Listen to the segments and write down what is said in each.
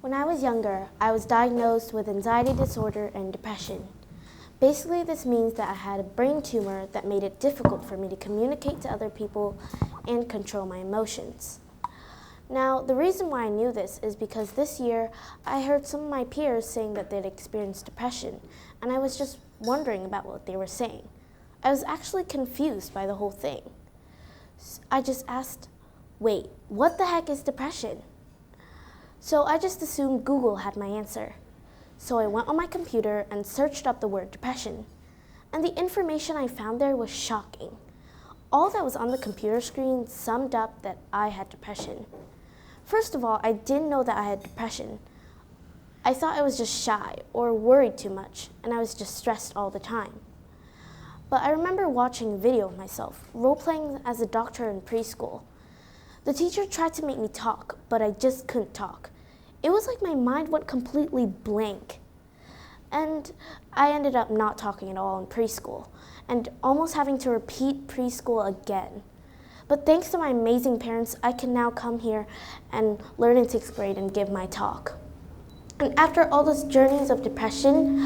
When I was younger, I was diagnosed with anxiety disorder and depression. Basically, this means that I had a brain tumor that made it difficult for me to communicate to other people and control my emotions. Now, the reason why I knew this is because this year I heard some of my peers saying that they'd experienced depression, and I was just wondering about what they were saying. I was actually confused by the whole thing. I just asked, wait, what the heck is depression? So I just assumed Google had my answer. So I went on my computer and searched up the word depression. And the information I found there was shocking. All that was on the computer screen summed up that I had depression. First of all, I didn't know that I had depression. I thought I was just shy or worried too much, and I was just stressed all the time. But I remember watching a video of myself, role-playing as a doctor in preschool. The teacher tried to make me talk, but I just couldn't talk. It was like my mind went completely blank. And I ended up not talking at all in preschool, and almost having to repeat preschool again. But thanks to my amazing parents, I can now come here and learn in 6th grade and give my talk. And after all those journeys of depression,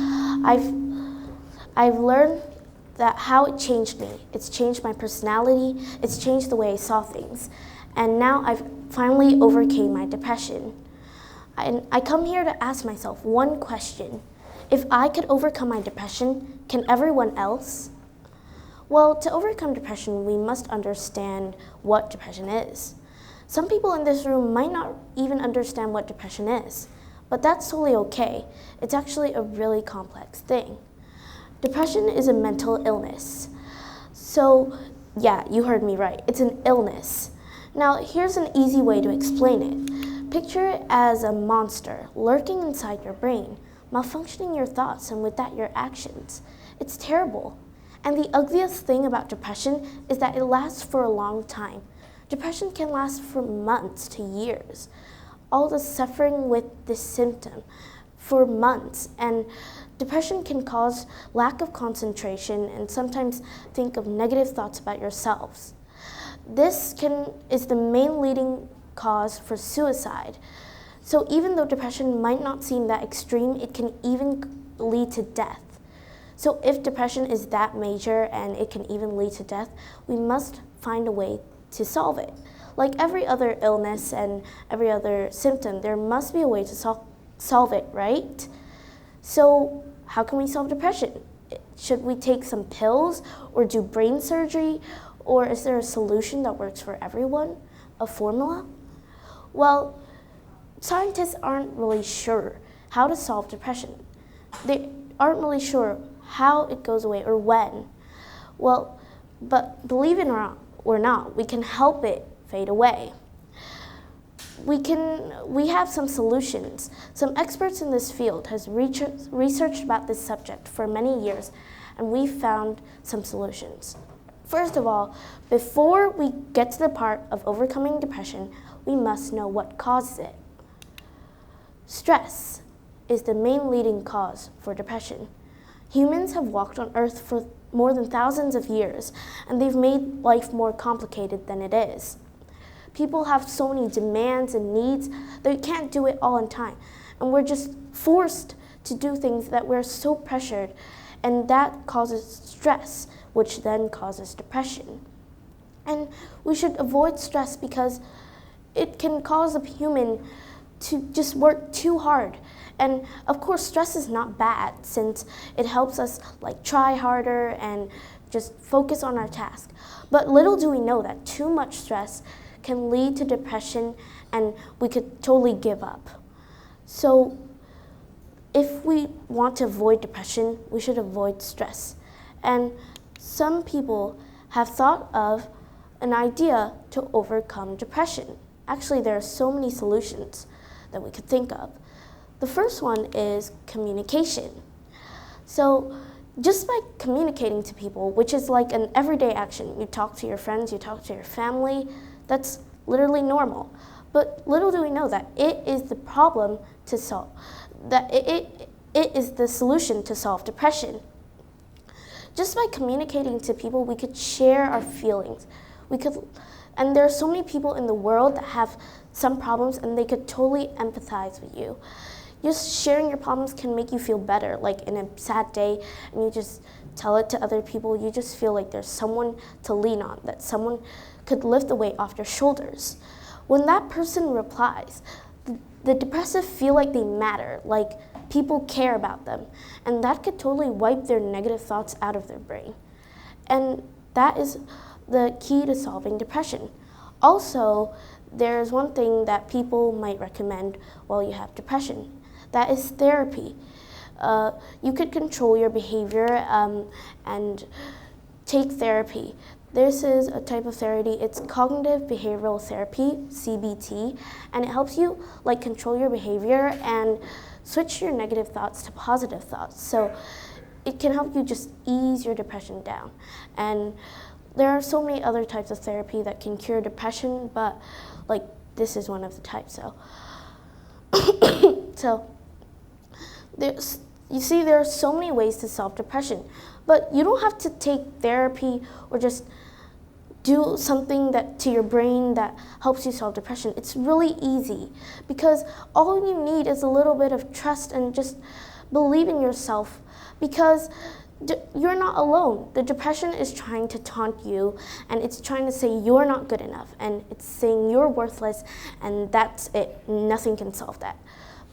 I've learned that how it changed me. It's changed my personality, it's changed the way I saw things. And now I've finally overcame my depression. And I come here to ask myself one question. If I could overcome my depression, can everyone else? Well, to overcome depression, we must understand what depression is. Some people in this room might not even understand what depression is, but that's totally okay. It's actually a really complex thing. Depression is a mental illness. So, yeah, you heard me right. It's an illness. Now, here's an easy way to explain it. Picture it as a monster lurking inside your brain, malfunctioning your thoughts and with that your actions. It's terrible. And the ugliest thing about depression is that it lasts for a long time. Depression can last for months to years. All the suffering with this symptom for months, and depression can cause lack of concentration and sometimes think of negative thoughts about yourselves. This is the main leading cause for suicide. So even though depression might not seem that extreme, it can even lead to death. So if depression is that major and it can even lead to death, we must find a way to solve it. Like every other illness and every other symptom, there must be a way to solve it, right? So how can we solve depression? Should we take some pills or do brain surgery? Or is there a solution that works for everyone? A formula? Well, scientists aren't really sure how to solve depression. They aren't really sure how it goes away or when. Well, but believe it or not, we can help it fade away. We have some solutions. Some experts in this field has researched about this subject for many years, and we found some solutions. First of all, before we get to the part of overcoming depression, we must know what causes it. Stress is the main leading cause for depression. Humans have walked on Earth for more than thousands of years, and they've made life more complicated than it is. People have so many demands and needs that we can't do it all in time, and we're just forced to do things that we're so pressured, and that causes stress, which then causes depression. And we should avoid stress because it can cause a human to just work too hard. And of course, stress is not bad since it helps us try harder and just focus on our task. But little do we know that too much stress can lead to depression and we could totally give up. So if we want to avoid depression, we should avoid stress. And some people have thought of an idea to overcome depression. Actually, there are so many solutions that we could think of. The first one is communication. So just by communicating to people, which is like an everyday action, you talk to your friends, you talk to your family, that's literally normal. But little do we know that it is the problem to solve, that it is the solution to solve depression. Just by communicating to people, we could share our feelings. And there are so many people in the world that have some problems and they could totally empathize with you. Just sharing your problems can make you feel better, like in a sad day, and you just tell it to other people, you just feel like there's someone to lean on, that someone could lift the weight off their shoulders. When that person replies, the depressive feel like they matter, like people care about them, and that could totally wipe their negative thoughts out of their brain. And that is the key to solving depression. Also, there's one thing that people might recommend while you have depression. That is therapy. You could control your behavior and take therapy. This is a type of therapy, it's cognitive behavioral therapy, CBT, and it helps you like control your behavior and switch your negative thoughts to positive thoughts. So it can help you just ease your depression down. And there are so many other types of therapy that can cure depression, but like this is one of the types. So you see, there are so many ways to solve depression, but you don't have to take therapy or just do something that to your brain that helps you solve depression. It's really easy because all you need is a little bit of trust and just believe in yourself, because you're not alone. The depression is trying to taunt you, and it's trying to say you're not good enough, and it's saying you're worthless, and that's it. Nothing can solve that.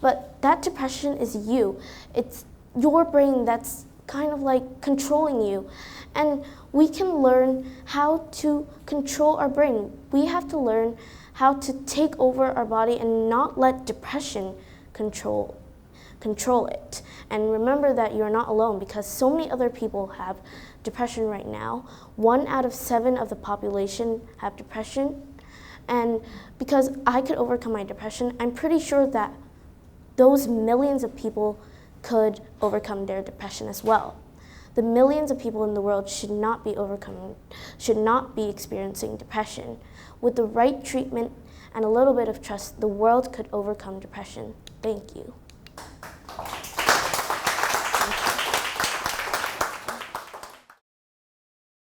But that depression is you. It's your brain that's kind of like controlling you. And we can learn how to control our brain. We have to learn how to take over our body and not let depression control it. And remember that you're not alone, because so many other people have depression right now. 1 out of 7 of the population have depression. And because I could overcome my depression, I'm pretty sure that those millions of people could overcome their depression as well. The millions of people in the world should not be experiencing depression. With the right treatment and a little bit of trust, the world could overcome depression. Thank you.